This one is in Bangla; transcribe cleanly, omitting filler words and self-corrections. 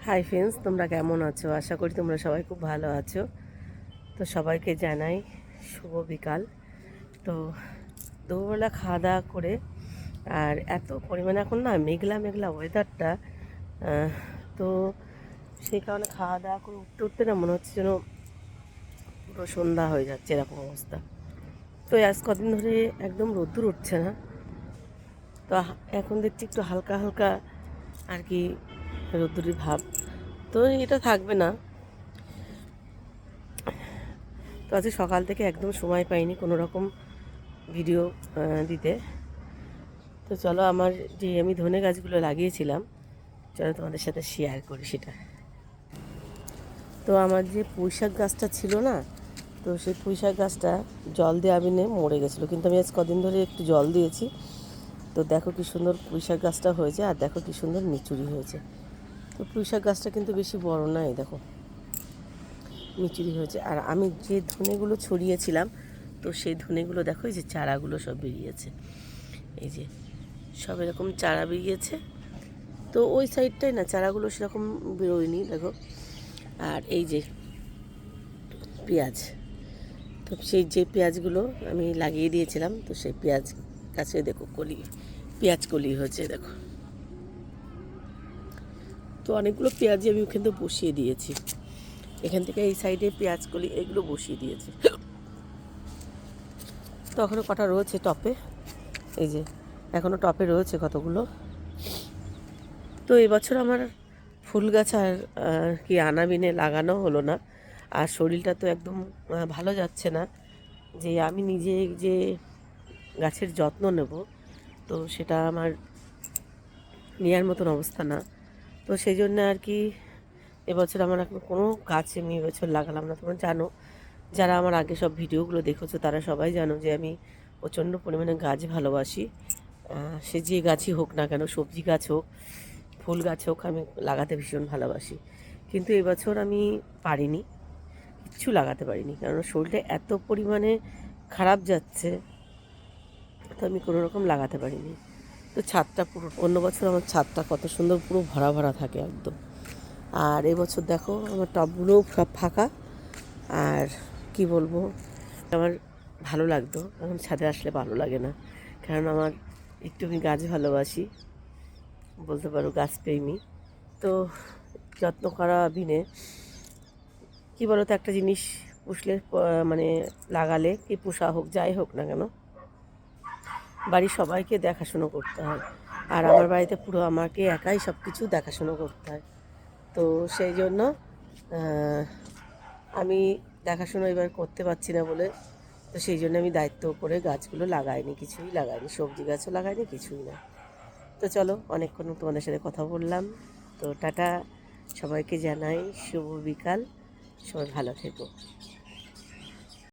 হাই ফ্রেন্ডস, তোমরা কেমন আছো? আশা করি তোমরা সবাই খুব ভালো আছো। তো সবাইকে জানাই শুভ বিকাল। তো দুপুরবেলা খাওয়া দাওয়া করে আর এত পরিমাণে এখন না মেঘলা মেঘলা ওয়েদারটা, তো সেই কারণে খাওয়া দাওয়া করে উঠতে উঠতে না মনে হচ্ছে যেন পুরো সন্ধ্যা হয়ে যাচ্ছে, এরকম অবস্থা। তো আজ কদিন ধরে একদম রোদ্দুর উঠছে না। তো এখন দেখছি একটু হালকা হালকা আর কি রোদ্দুরি ভাব। তো এটা থাকবে না। তো আজকে সকাল থেকে একদম সময় পাইনি কোনো রকম ভিডিও দিতে। তো চলো, আমার যে আমি ধনে গাছগুলো লাগিয়েছিলাম, চলো তোমাদের সাথে শেয়ার করি সেটা। তো আমার যে পুঁইশাক গাছটা ছিল না, তো সেই পুঁইশাক গাছটা জল দেওয়া বিনে মরে গেছিলো, কিন্তু আমি আজ কদিন ধরে একটু জল দিয়েছি। তো দেখো কি সুন্দর পুঁইশাক গাছটা হয়েছে, আর দেখো কি সুন্দর মিচুরি হয়েছে। তো পুঁইশাক গাছটা কিন্তু বেশি বড় নয়, দেখো মিচুরি হয়েছে। আর আমি যে ধনেগুলো ছড়িয়েছিলাম, তো সেই ধনেগুলো দেখো, এই যে চারাগুলো সব বেরিয়েছে, এই যে সব এরকম চারা বেরিয়েছে। তো ওই সাইডটাই না চারাগুলো সেরকম বেরোয়নি, দেখো। আর এই যে পেঁয়াজ, তো সেই যে পেঁয়াজগুলো আমি লাগিয়ে দিয়েছিলাম, তো সেই পেঁয়াজ গাছে দেখো কলি, পেঁয়াজ কলি হয়েছে, দেখো। তো অনেকগুলো পেঁয়াজই আমি ওখান থেকে বসিয়ে দিয়েছি, এখান থেকে এই সাইডে পেঁয়াজ কলি এগুলো বসিয়ে দিয়েছি। তো এখনও কটা রয়েছে টপে, এই যে এখনও টপে রয়েছে কতগুলো। তো এবছর আমার ফুল গাছ আর কি আনাবিনে লাগানো হলো না। আর শরীরটা তো একদম ভালো যাচ্ছে না, যে আমি নিজে যে গাছের যত্ন নেব, তো সেটা আমার নেওয়ার মতন অবস্থা না। তো সেই জন্য আর কি এবছর আমার এখন কোনো গাছ আমি এবছর লাগালাম না। তোমরা জানো, যারা আমার আগে সব ভিডিওগুলো দেখেছো তারা সবাই জানো যে আমি প্রচণ্ড পরিমাণে গাছ ভালোবাসি। সে যে গাছই হোক না কেন, সবজি গাছ হোক, ফুল গাছ হোক, আমি লাগাতে ভীষণ ভালোবাসি। কিন্তু এবছর আমি পারিনি, কিচ্ছু লাগাতে পারিনি, কারণ শরীরটা এত পরিমাণে খারাপ যাচ্ছে, তো আমি কোনো রকম লাগাতে পারিনি। তো ছাদটা পুরো, অন্য বছর আমার ছাদটা কত সুন্দর পুরো ভরা ভরা থাকে একদম। আর এবছর দেখো আমার টবগুলোও সব ফাঁকা। আর কি বলবো, আমার ভালো লাগতো, এখন ছাদে আসলে ভালো লাগে না, কারণ আমার একটু আমি গাছ ভালোবাসি, বলতে পারো গাছপ্রেমী। তো যত্ন করা বিনে কী বলো তো, একটা জিনিস পুষলে মানে লাগালে, কি পোষা হোক যাই হোক না কেন, বাড়ির সবাইকে দেখাশুনো করতে হয়। আর আমার বাড়িতে পুরো আমাকে একাই সব কিছু দেখাশুনো করতে হয়। তো সেই জন্য আমি দেখাশুনো এবার করতে পারছি না বলে, তো সেই জন্য আমি দায়িত্ব করে গাছগুলো লাগাইনি, কিছুই লাগাইনি, সবজি গাছও লাগাইনি, কিছুই না। তো চলো, অনেকক্ষণ তোমাদের সাথে কথা বললাম। তো টাটা, সবাইকে জানাই শুভ বিকাল, সবাই ভালো থেকো।